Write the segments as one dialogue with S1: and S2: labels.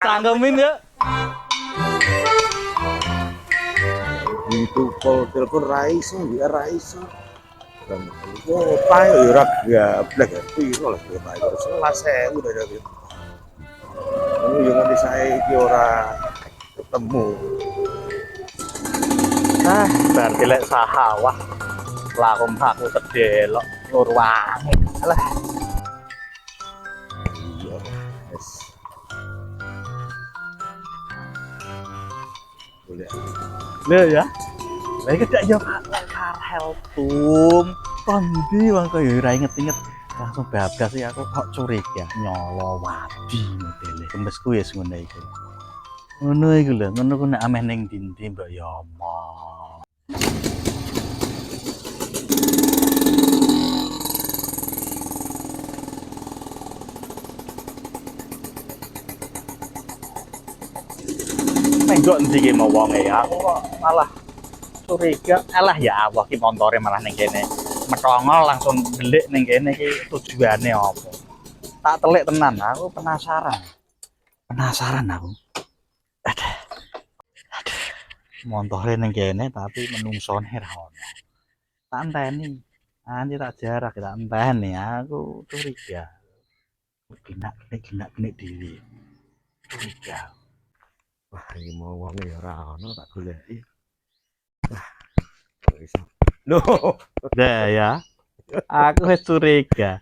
S1: Cangkemin ya.
S2: Itu kok telepon Raisa, ya Raisa. Dan apa ya ora gablek ya piro lah ya Pak. Selas 1000 udah dari. Oh, yang nanti saya iki ora ketemu.
S1: Berarti lek sahawah. Lakum aku kedelok nur wangi. Alah.
S2: Iya, yes. Boleh.
S1: Lho ya. Lah iki dak yo karhel tum. Kondi wong kaya ora inget-inget langsung bablas ya aku kok curiga nyolo wadi modele. Kembesku ya ngono iku. Ngono iku lho, ngono ku nek ameh ning ndi mbok ya omong. Menggok ndi ki mau wonge ya. Aku kok malah curiga. Alah ya Allah ki montore malah ning kene. Metongol langsung delik ning kene iki tujuane apa. Tak telik tenan, aku penasaran. Penasaran aku. Aduh. Montore ning kene tapi menungsone ra ono. Tak enteni. Nanti tak jarak tak enteni aku curiga. Ginak-ginik dhewe. Curiga.
S2: Wah, ini mau wong ya ora ono tak goleki. Wah, bisa. Loh,
S1: Nah ya. Aku wis curiga.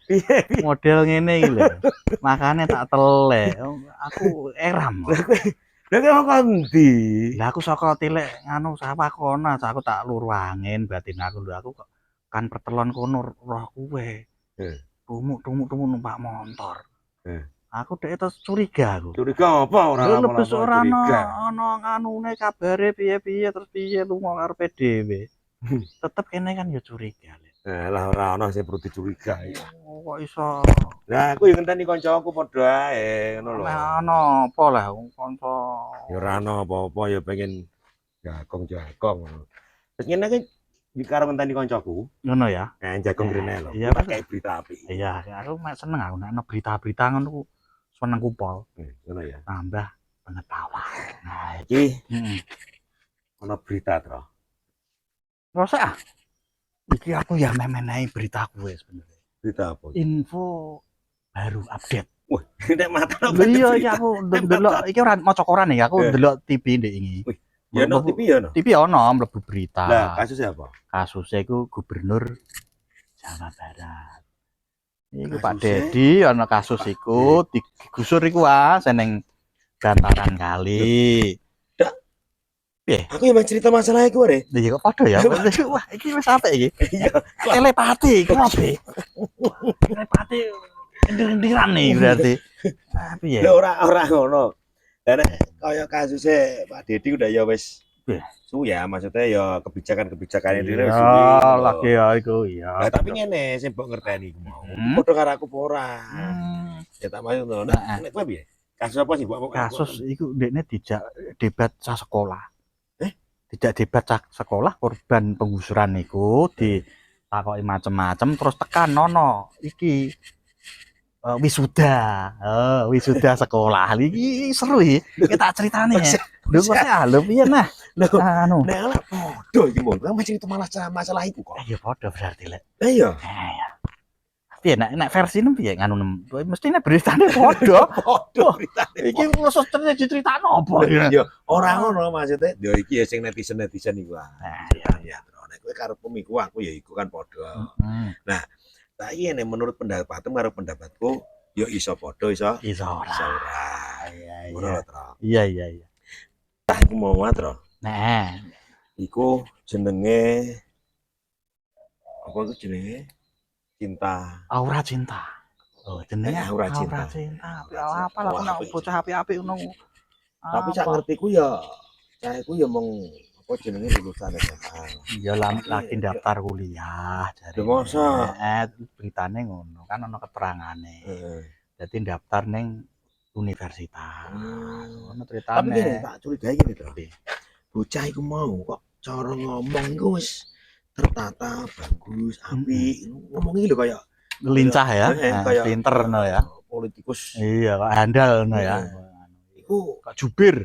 S1: Model ngene iki lho. Makane tak telek. Aku eram.
S2: Lah kok kondi?
S1: Lah aku saka tilek nganu sawah kono, aku tak lur angin batin aku lho aku kok kan pertelon kono roh kowe. Tumuk numpak motor. Aku dhek terus curiga aku.
S2: Curiga apa ora
S1: Lho
S2: apa-apa
S1: lebes ora
S2: curiga.
S1: ono nganune kabare piye-piye terus piye lunga karepe dhewe. Tetep kene kan ya curiga.
S2: Lah ora ono sing perlu dicurigai.
S1: Oh, kok iso
S2: Lah aku yo ngenteni kancaku padha ae ngono lho.
S1: ono apa lah kanca.
S2: Ya ora ono apa-apa ya pengen jagong ngono. Terus ngene iki iki karo ngenteni kancaku.
S1: Ngono ya.
S2: Jagong rene lho.
S1: Iya,
S2: Tak kei berita api.
S1: Iya, aku mek seneng aku nek ana berita-berita ngono ku seneng kupol.
S2: Ngono ya.
S1: Tambah pengetahuan. Nah,
S2: Iki
S1: heeh.
S2: ono berita, Tro.
S1: Rasa ah. Iki aku ya memenehi berita kuwe sebenarnya.
S2: Berita apa?
S1: Info baru update.
S2: Wah, nek mata
S1: Iya, iki aku ndelok iki ora maca koran ya, aku ndelok TV ndek iki.
S2: Ya ono TV ya ono.
S1: TV ono mlebu berita.
S2: Lah, kasusnya apa?
S1: Kasusnya iku Gubernur Jawa Barat. Iku Pak
S2: Kasusnya?
S1: Dedi ana kasus iku digusur iku seneng bantaran kali.
S2: Dak.
S1: Piye?
S2: Aku yang cerita masalah iku re.
S1: Iya kok padha ya. Wah, iki wis apik iki.
S2: Iya.
S1: Telepati iku ngopi. Telepati ndir-ndiran nih berarti. Ah, piye?
S2: Lah ora ngono. Lah nek kaya kasusnya Pak Dedi udah ya wis suwi ya, maksudnya ya kebijakan-kebijakane dhewe wis suwi.
S1: Iya, lagi ya iku iya.
S2: Lah tapi ngene sing mbok ngerteni iku mau. Padha karo aku apa ora? Ya tak maksud ngono. Nek kowe piye? Kasus apa sih mbok?
S1: Kasus iku ndekne dijak debat sa sekolah.
S2: Eh?
S1: Dijak debat sa sekolah korban penggusuran iku ditakoki macem-macem terus tekan nono iki wisuda. Wisuda sekolah. Iki seru iki. Kita ceritane ya. Lho kok lho piye nah? Anu.
S2: Nek ora padha iki mau. Lah cerita masalah iku kok.
S1: Ya padha berarti lek.
S2: Iya.
S1: Ya. Piye nek versine piye nganu mestine beritane padha.
S2: Padha beritane.
S1: Iki khusus diceritakno apa?
S2: Ya ora ngono maksudnya. Ya iki ya sing netizen iku.
S1: Nah,
S2: iya. Nek kowe karepmu iku aku ya iku kan padha. Nah, saiki nek menurut pendapatmu karo pendapatku ya iso padha iso ora.
S1: Iya.
S2: Aku mau Tro.
S1: Nah,
S2: Iku jenenge apa itu jenenge? Cinta.
S1: Aura cinta. Oh, jenenge
S2: Aura cinta.
S1: Apa lah aku nek bocah apik-apik ngono.
S2: Tapi sak ngertiku ya caheku ya mung apa jenenge lulusan SMA.
S1: Iya lagi daftar kuliah jadi.
S2: Masa?
S1: Beritane ngono kan ana keterangane. Jadi daftar ning universitas. Ngono ceritane.
S2: Tapi gini tak curigai gini Tro. Bocah iku mau kok cara ngomong iku wis tertata bagus, apik. Ngomongnya lho kayak
S1: lincah ya,
S2: kayak
S1: pinter no ya.
S2: Politikus.
S1: Iya, kok handal no ya.
S2: Iku iku
S1: Kak Jubir,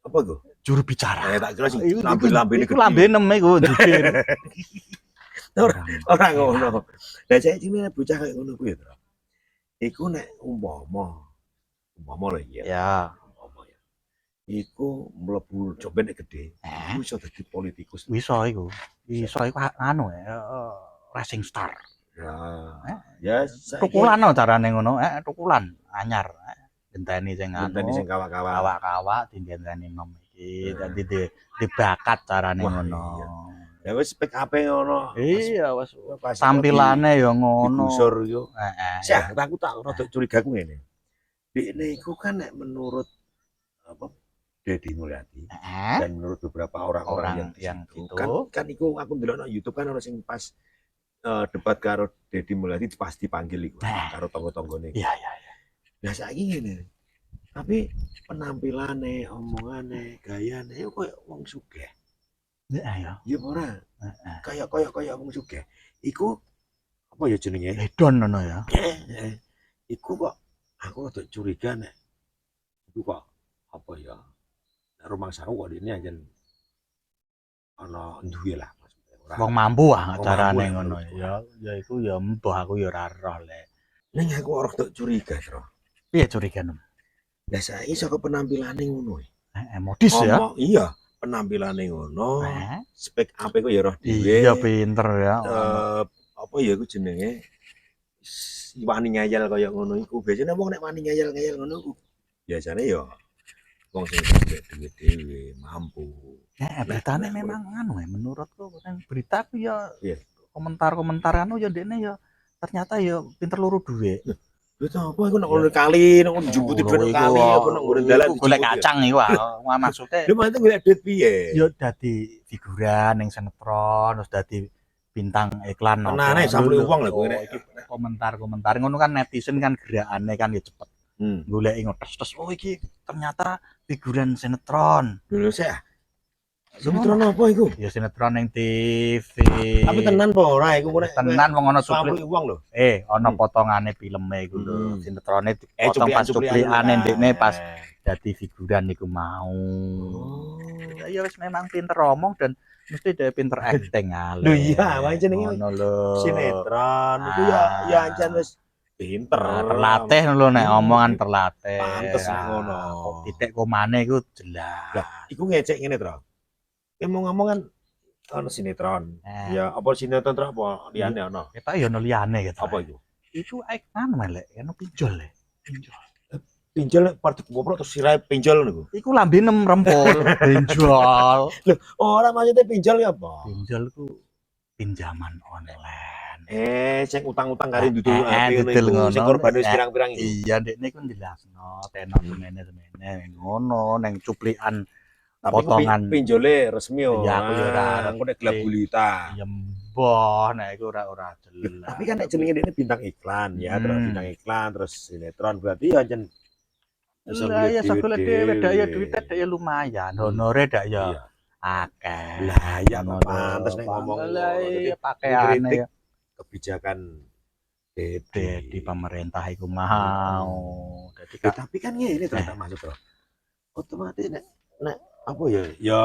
S2: apa iku?
S1: juru bicara.
S2: Tak kira sing
S1: Iku
S2: lambe-lambene
S1: iku
S2: gede.
S1: lambene iku Jubir.
S2: Ora ngono. Lah saya iki bocah kayak ngono kuwi to. Iku nek umpama lho ya.
S1: Ya.
S2: Umpama ya. Iku mlebu coba nek gede,
S1: Eh,
S2: iku iso dadi politikus.
S1: bisa iku. Bisa iku anu racing star.
S2: Ya.
S1: Eh,
S2: Ya saiki
S1: Tukulan no carane ngono, tukulan anyar. Genteni sing
S2: ngenteni
S1: anu,
S2: sing kawak-kawak.
S1: kawak-kawak digenteni nom iki. Dadi dibakat carane
S2: Wah,
S1: ngono.
S2: iya. Ya wis spek ape ngono.
S1: Iya, wis
S2: Pas
S1: tampilane ya ngono.
S2: digusur yo.
S1: Heeh.
S2: Sah, aku tak rada curiga ku ngene. Dekne iku kan nek menurut apa Deddy Mulyadi
S1: Heeh.
S2: dan menurut beberapa orang-orang yang
S1: itu
S2: kan iku aku ndelok nang YouTube kan ana sing pas debat karo Deddy Mulyadi pas dipanggil iku karo tangga-tanggane.
S1: Iya, iya, iya.
S2: Nah saiki ngene. Tapi penampilane, omongane, gayane yo koyo wong sugih.
S1: Heeh ya.
S2: Iya ora?
S1: Heeh.
S2: Kayak wong sugih. Iku apa ya jenenge?
S1: Hedon ngono ya.
S2: Iku kok aku rada curiga nek iku kok apa ya? Nek rumangsaku kok dene anjen ana duwe lah maksudnya.
S1: Wong mampu
S2: Wong
S1: carane
S2: mampu lah,
S1: ngono
S2: menurutku.
S1: ya iku ya mbah aku ya ora roh lek.
S2: Ning aku rada curiga, Tro.
S1: Piye curigane?
S2: Lah saiki saka penampilane ngono.
S1: Modis ya.
S2: Iya, penampilane ngono.
S1: Heeh.
S2: Spek ape kok ya roh dhewe.
S1: Iya pinter ya.
S2: Apa ya iku jenenge? Wani ngayal kaya ngono iku. Biasane wong nek wani ngayal-ngayal ngono iku biasane ya wong sing duwe dhewe mampu.
S1: Beritane memang anu menurutku kan beritaku ya
S2: Iya.
S1: komentar-komentar anu ya dekne ya ternyata ya pinter luru duwe.
S2: Lha apa iku nek ngono kali, nek njuput duit kali apa nek ngono dalan
S1: golek kacang iku maksude.
S2: Lha maksudnya golek duit piye?
S1: Ya dadi figuran ning sinetron, terus dadi bintang iklan apa.
S2: Tenane sampul wong lho
S1: iki komentar-komentar ngono kan netizen kan gerakane kan ya cepet. Goleki ngotes-tes oh iki ternyata figuran sinetron.
S2: Lho sih. Sinetron apa iku?
S1: Ya sinetron ning TV.
S2: Tapi tenan apa ora iku nek
S1: tenan wong ana
S2: sampul wong lho.
S1: ana potongane filme iku lho. Sinetrone dipotong pas
S2: cuplikan
S1: cuplikane ndekne pas dadi figuran niku mau. Ya wis memang pinter omong dan mesti dia pinter acting ale.
S2: Lho iya, wae jenenge
S1: ngono lho.
S2: sinetron iku ya ancen wis pinter.
S1: Terlatih lho nek omongan terlatih.
S2: Pantes ngono.
S1: Titik komane iku jelas.
S2: Lah, iku ngecek ngene, Tro. Ngomong-ngomong kan ono sinetron. Ya apa sinetron Tro apa liyane ono?
S1: Kita ya ono liyane gitu.
S2: Apa itu?
S1: Iku anu melek, ono pinjol le. Pinjol.
S2: Pinjol part goblok terus sirahe pinjol niku.
S1: Iku lambene rempul, pinjol.
S2: Lho, ora maksudnya pinjol ya apa?
S1: Pinjol ku pinjaman online.
S2: Sing utang-utang kari dudul
S1: ngono.
S2: sing korbane wis pirang-pirang iki.
S1: Iya, ndekne ku jelasno tenor semene ngono ning cuplikan potongan
S2: pinjole resmi ora.
S1: Iya, aku ya ora
S2: Aku nek gelap gulita.
S1: Ya mbah, nek iku ora jelas.
S2: Tapi kan nek jenenge dene bintang iklan ya, terus bintang iklan terus sinetron berarti ya jen
S1: Lah ya sakule dhewe dak ya duit dak ya lumayan, honore dak ya akeh.
S2: Lah ya pantes nek ngomong
S1: iya pakaiane ya
S2: kebijakan
S1: di pemerintah iku mau. Dadi
S2: tapi kan ngene to tak maksud to. Otomatis nek apa ya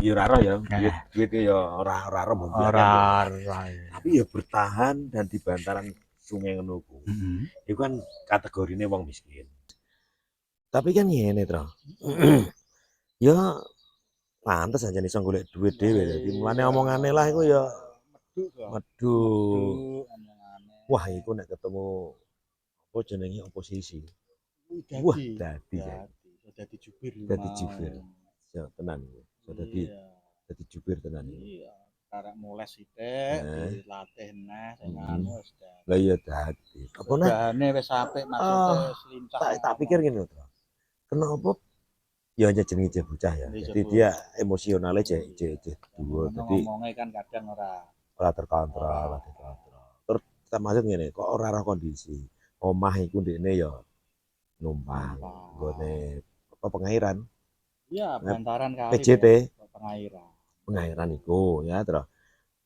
S2: ora roh ya duit ya ora roh
S1: ora
S2: tapi ya bertahan dan di bantaran sungai ngono ku. Iku kan kategorine wong miskin. Tapi kan ngene, Tro. Ya pantes aja iso golek duit dhewe dadi mulane omongane lah iku ya medu. Wah, iku nek ketemu apa jenenge oposisi. Wah, dadi
S1: jubir.
S2: Dadi jubir. Ya tenan. Dadi jubir tenan.
S1: Iya, karek mulai sithik dilatih neh sing anu wis.
S2: Lah iya dadi. Apa neh?
S1: Bahane wis apik maksude wis lincah.
S2: Tak pikir ngene, Tro. Kenapa ya aja jenenge bocah ya. Jadi dia emosionalnya dhuwur. Dadi
S1: ngomongnya kan kadang
S2: ora terkontrol, Terus termasuk ngene, kok ora roh kondisi. Omah iku ndekne ya numpang nggone apa pengairan.
S1: Iya, bantaran kali.
S2: PJT
S1: pengairan
S2: iku ya, Tro.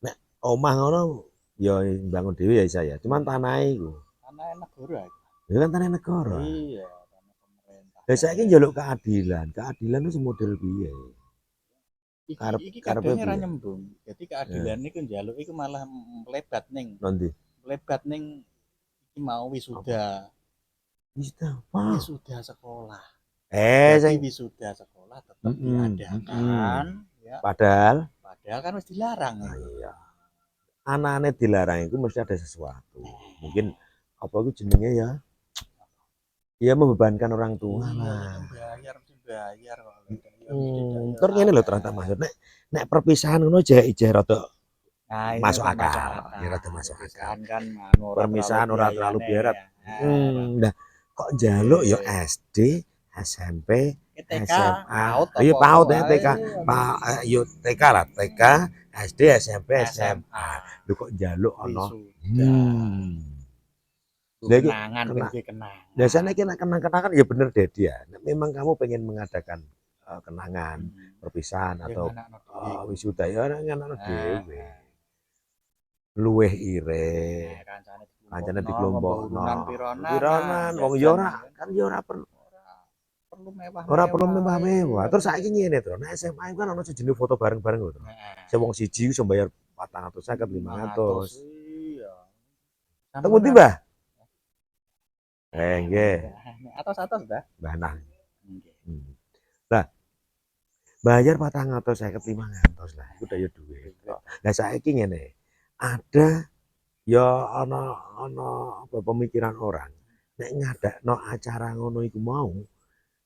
S2: Nek omah ngono ya bangun dhewe ya isa ya. Cuman tanah iku.
S1: Tanah negara.
S2: Ya kan tanah negara.
S1: Iya, tanah pemerintah.
S2: Lah saiki njaluk keadilan. Keadilan itu model piye?
S1: Iki
S2: Karepe
S1: kadone ra
S2: piye?
S1: nyembung. Jadi
S2: Nah,
S1: keadilan niku njaluk iku malah
S2: nanti
S1: melebat ning iki mau
S2: apa?
S1: wisuda,
S2: Wis apa?
S1: wisuda sekolah. Jadi
S2: Sing
S1: wisuda sekolah tetap diadakan ya,
S2: Padahal
S1: padahal kan wis dilarang
S2: ah,
S1: itu.
S2: iya. Anak-anak dilarang itu mesti ada sesuatu. Mungkin apa itu jenenge ya? Ya membebankan orang tua
S1: Iya, lek
S2: lah.
S1: bayar mesti bayar kok. Lek ya mesti ya
S2: Terus ngene lho ternyata
S1: sabar.
S2: maksud nek perpisahan ngono jek rada
S1: Nah, ini
S2: masuk
S1: kok masuk
S2: akal, ya
S1: akal.
S2: rada masuk akal.
S1: Perpisahan kan anu ora terlalu
S2: Permisahan ora terlalu
S1: biayane
S2: biarat.
S1: ya. Nah,
S2: Nah, kok njaluk ya SD, SMP,
S1: TK,
S2: SMA.
S1: PAUD
S2: Ya
S1: apa-apa
S2: PAUD ya
S1: wae.
S2: TK, yo TK lah, TK, SD, SMP, SMA.
S1: SMA.
S2: Lho kok njaluk ana
S1: Wisuda.
S2: Lha iki
S1: Kenangan
S2: kena
S1: pengen kenangan.
S2: biasanya iki nek kenang-kenangan ya bener Dedi ya. Nek memang kamu pengen mengadakan kenangan, perpisahan
S1: Ya
S2: atau
S1: nganakno dhewe.
S2: wisuda ya nganakno
S1: Nah,
S2: dhewe. Luweh irit.
S1: kancane
S2: Kancane
S1: ngombe
S2: dikelompokno.
S1: urunan pironan, nah
S2: Piranan wong ya
S1: jajan
S2: ora
S1: kan
S2: kan ya ora perlu
S1: perlu
S2: ora perlu
S1: mewah-mewah
S2: mewah-mewah.
S1: iya
S2: Terus
S1: bener.
S2: saiki ngene to, nek SMA iku kan ono sejenis foto bareng-bareng lho, Tru. Sing wong siji iso mbayar 450,
S1: 500
S2: 500.
S1: iya.
S2: Teng
S1: Sampun
S2: pundi, Mbah? Nggih,
S1: atos-atos dah.
S2: Mbah Nah.
S1: Nggih.
S2: Lah, bayar 450, 500 lah, iku daya duit. Lah saiki ngene, ada ya ana apa pemikiran orang nek ngadakno acara ngono iku mau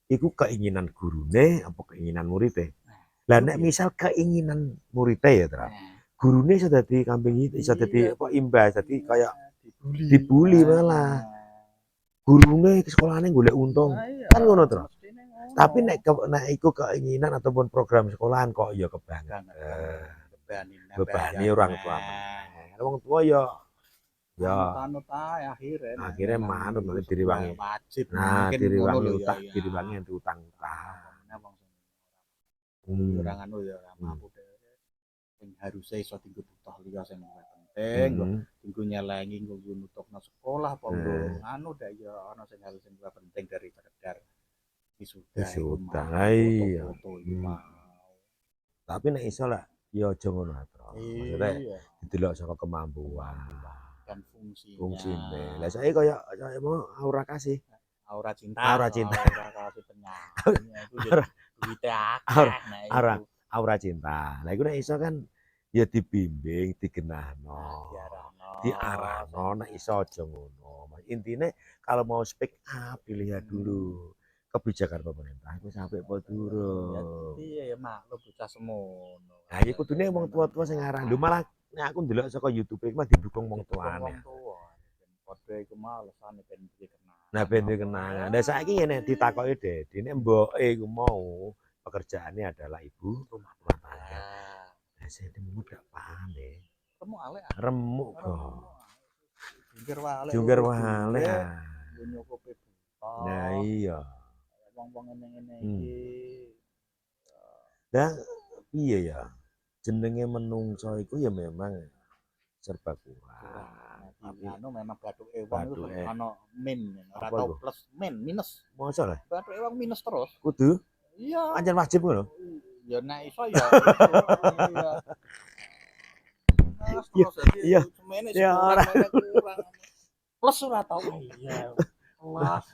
S2: iku keinginan gurune apa keinginan muridnya. Lah nek misal keinginan muridnya ya, Tra. Gurune iso dadi kambing iso dadi apa imbas, dadi kaya dibully malah. Gurune sekolahane golek untung. Kan ngono, Tra. Tapi nek iku keinginan ataupun program sekolahan kok ya kebangetan. Bebani orang tua meneh. Wong tua ya
S1: Anut-anut ae
S2: akhirnya manut nanti diriwangi.
S1: wajib
S2: Nah,
S1: mungkin ngono
S2: diriwangi
S1: lho ya.
S2: utang, diriwangi yang utang-utang.
S1: Ora anu ya ora mampu dhewe. Sing haruse iso dienggo butuh liya sing penting, dienggo nyelengi nggo nutupno sekolah apa nggo anu dak ya ana sing hal sing penting dari sekedar wisuda iku
S2: Wisuda.
S1: mau
S2: Iya.
S1: foto-foto iku mau.
S2: Tapi nek iso lah ya aja ngono, Tro. Maksudnya
S1: Iya.
S2: didelok saka kemampuan
S1: Dan fungsinya.
S2: fungsine. Lah saiki kaya mau aura kasih.
S1: Aura cinta.
S2: Aura cinta.
S1: Aura kasih penyayang. Iku ya duwite akeh nek
S2: Aura
S1: iku.
S2: aura cinta. Lah iku nek iso kan ya dibimbing, digenahno. Diarahno nek iso aja ngono. Intine kalau mau speak up dilihat dulu kebijakan pemerintah itu sampai apa durung.
S1: Iya ya maklum bocah semono.
S2: Nah, iki kudune wong tua-tua sing ngarang. Lho malah nek aku ndelok saka YouTube iku mah didukung wong tuane.
S1: Padha iku mau alesane ben dikenal.
S2: Nah, ben dikenangan. Lah saiki ngene ditakoki Dedi, nek mboke iku mau pekerjaannya adalah ibu rumah tangga. Lah sing temut gak paham deh.
S1: Remuk alek.
S2: Remuk kok.
S1: Jungkir
S2: Jungkir
S1: wale.
S2: wale.
S1: Nyukupi
S2: Nah iya.
S1: Wong-wong ngene-ngene iki.
S2: Lah piye ya? Jenenge menungso iku ya memang serba kurang.
S1: Tapi anu memang bathuke wong iku ana min, ora
S2: Apa
S1: tau
S2: iku?
S1: plus min, minus.
S2: Mosok lah?
S1: Bathuke wong minus terus.
S2: Kudu
S1: Iya.
S2: pancen wajib ngono.
S1: Ya nek iso ya.
S2: Iya. Iya.
S1: Semene
S2: Ya ora.
S1: kurang. Plus ora tau. Iya. Kelas.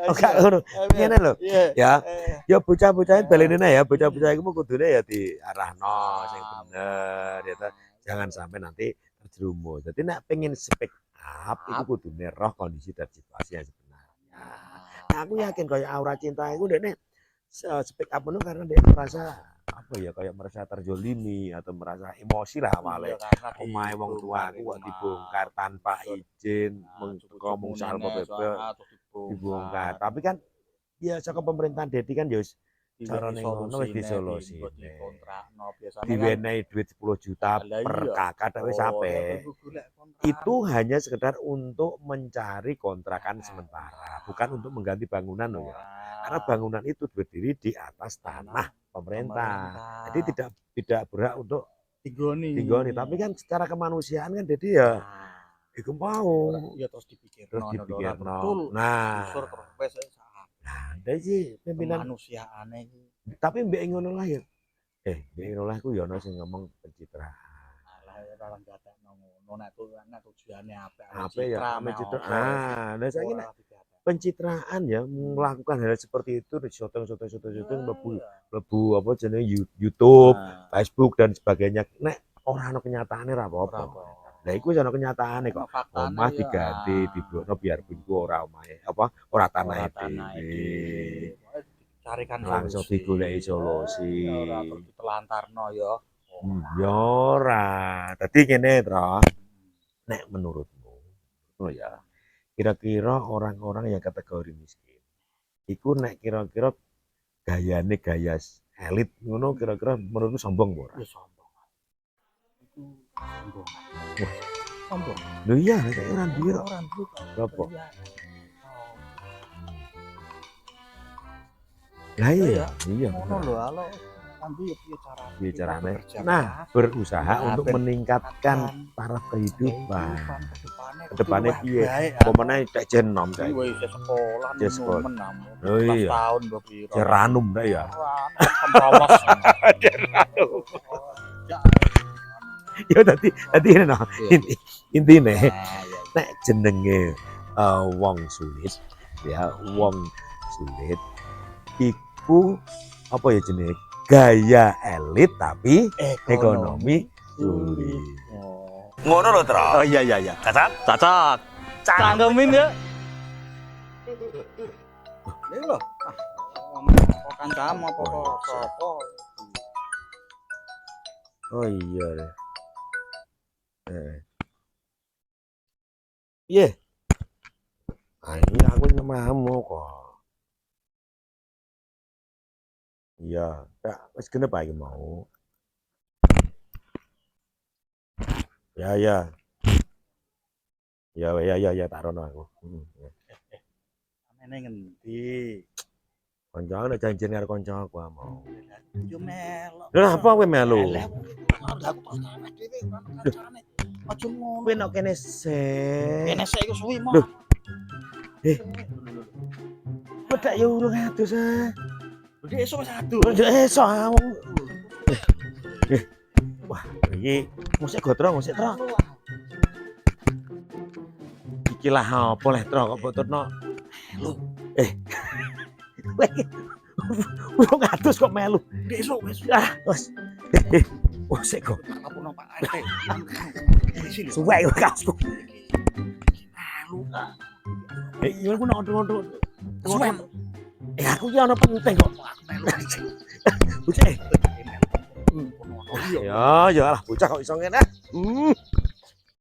S2: Oke ngono. Ngene lho. Ya. Ya bocah-bocah balenene ya, bocah-bocah iku kudune ya diarahno sing bener ya toh. Jangan sampai nanti terjerumus. Jadi nek pengen speak up itu kudune roh kondisi dan situasi yang sebenarnya. Nah, aku yakin kayak aura cinta itu dekne speak up itu karena dia merasa apa ya kayak merasa terzolimi atau merasa emosi lah awalnya. Omahe wong tua aku kok dibongkar tanpa izin, ngomong soal bebek dibongkar. Tapi kan ya saka pemerintahan Dedi kan ya carane ngono wis disolusine. Diwenehi duit 10 juta per kakak wis sampe. Itu hanya sekedar untuk mencari kontrakan sementara, bukan untuk mengganti bangunan loh ya. Karena bangunan itu berdiri di atas tanah pemerintah. Jadi tidak berhak untuk tinggoni. Tapi kan secara kemanusiaan kan jadi ya Iku mau.
S1: Ya terus dipikir.
S2: Terus dipikir
S1: Betul.
S2: nah
S1: Unsur terus wes saat
S2: ada sih pimpinan
S1: kemanusiaane iki.
S2: tapi mbek ngono lah ya mbek ngono lah ku ya ono sing ngomong pencitraan
S1: Alah ya dalam gatekno ngono nek tujuane apik
S2: apa ya ame citra nah saiki nek
S1: nek
S2: pencitraan ya melakukan hal seperti itu di syuting mlebu apa jenenge YouTube, Facebook dan sebagainya nek ora ono kenyataane ra apa-apa. Lah iku wis ono kenyataane kok. Omah diganti dibrokno biar iku ora omahe apa ora tanahe dhewe.
S1: carikan
S2: Langsung digoleki solusi.
S1: ora terus ditelantarno ya.
S2: Ya ora. Dadi ngene, Tro. Nek menurutmu, oh ya, kira-kira orang-orang yang kategori miskin, iku nek kira-kira gayane gaya elit ngono kira-kira menurutmu sombong ora?
S1: Ya sombong. Iku sombong. Sombong.
S2: Lho iya, nek ora duwe kok.
S1: Ora duwe kok.
S2: Berapa? Lah iya.
S1: Ngono lho, halo. Nanti
S2: Piye carane? Nah, berusaha untuk meningkatkan taraf kehidupan. Kedepannya piye? Pemene cek jen nom saiki.
S1: Wis sekolah
S2: Cek sekolah.
S1: menamu.
S2: Oh iya.
S1: Tahun mbok piro.
S2: Ceranum dah ya.
S1: Kompromis.
S2: Ceranum. Ya tadi ini no. Intine nek jenenge wong sulit ya, wong sulit iku apa ya jenenge gaya elit tapi ekonomi sulit. Ngono lho, Tro.
S1: Oh iya.
S3: Cocok. Canggemin ya.
S1: Lha lho. Apa kancamu apa sapa?
S2: Oh iya deh. Iya. Ini aku nemamu kok. Iya, tak wis genep ae mau. Ya. Ya tak rono aku.
S1: Amene ngendi?
S2: Kancaku nek janjian karo kanca aku mau.
S1: Yo melok.
S2: Lha apa kowe melu?
S1: Lah aku pas awake dhewe kan kancane. Aja ngono.
S2: Kowe nek kene sik.
S1: Kene sik iku suwi mah.
S2: Loh. Pedak ya urung adus ah.
S1: Udah esuk wis adu.
S2: Esok awong. Wah, iki musik gotro, musik Tro. Iki lah apa leh Tro kok bototno.
S1: Lho,
S2: Urung adus kok melu.
S1: esuk wis
S2: Ah, wis. Musik kok.
S1: apa nang Pak RT. Sini.
S2: Suwek kok kasku.
S1: Lu
S2: Iya aku nonton.
S1: suwe.
S2: Aku ki ana penting kok. Bocah. Ya lah bocah kok iso ngene.